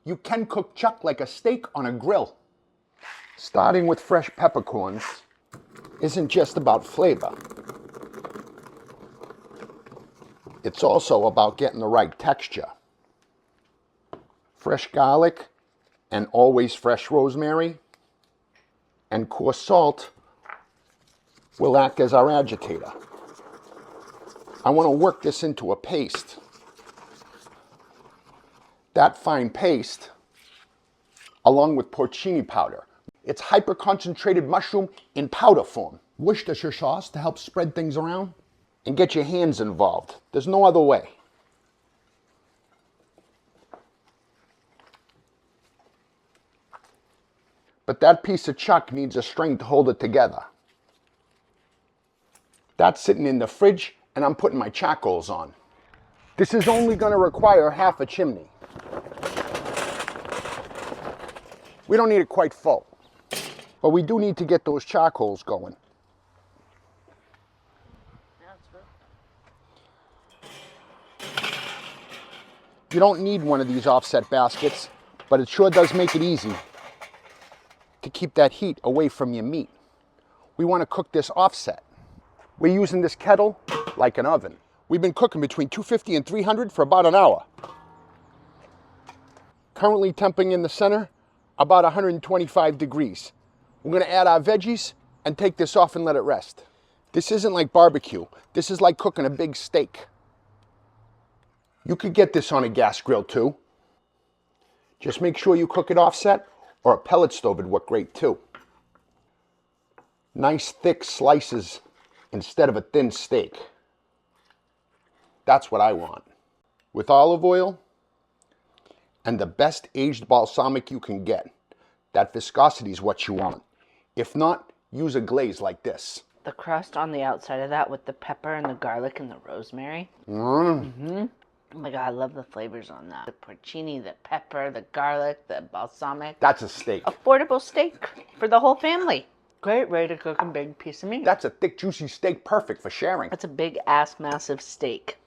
you can cook chuck like a steak on a grill. Starting with fresh peppercorns isn't just about flavor. It's also about getting the right texture. Fresh garlic and always fresh rosemary and coarse salt will act as our agitator. I want to work this into a paste. That fine paste, along with porcini powder, it's hyper-concentrated mushroom in powder form. Worcestershire sauce to help spread things around and get your hands involved. There's no other way. But that piece of chuck needs a string to hold it together. That's sitting in the fridge, and I'm putting my charcoals on. This is only going to require half a chimney. We don't need it quite full, but we do need to get those charcoals going. You don't need one of these offset baskets, but it sure does make it easy to keep that heat away from your meat. We want to cook this offset. We're using this kettle like an oven. We've been cooking between 250 and 300 for about an hour. Currently temping in the center, about 125 degrees. We're going to add our veggies and take this off and let it rest. This isn't like barbecue. This is like cooking a big steak. You could get this on a gas grill too. Just make sure you cook it offset, or a pellet stove would work great too. Nice thick slices instead of a thin steak. That's what I want. With olive oil and the best aged balsamic you can get. That viscosity is what you want. If not, use a glaze like this. The crust on the outside of that with the pepper and the garlic and the rosemary. Oh my God, I love the flavors on that. The porcini, the pepper, the garlic, the balsamic. That's a steak. Affordable steak for the whole family. Great way to cook a big piece of meat. That's a thick, juicy steak, perfect for sharing. That's a big ass massive steak.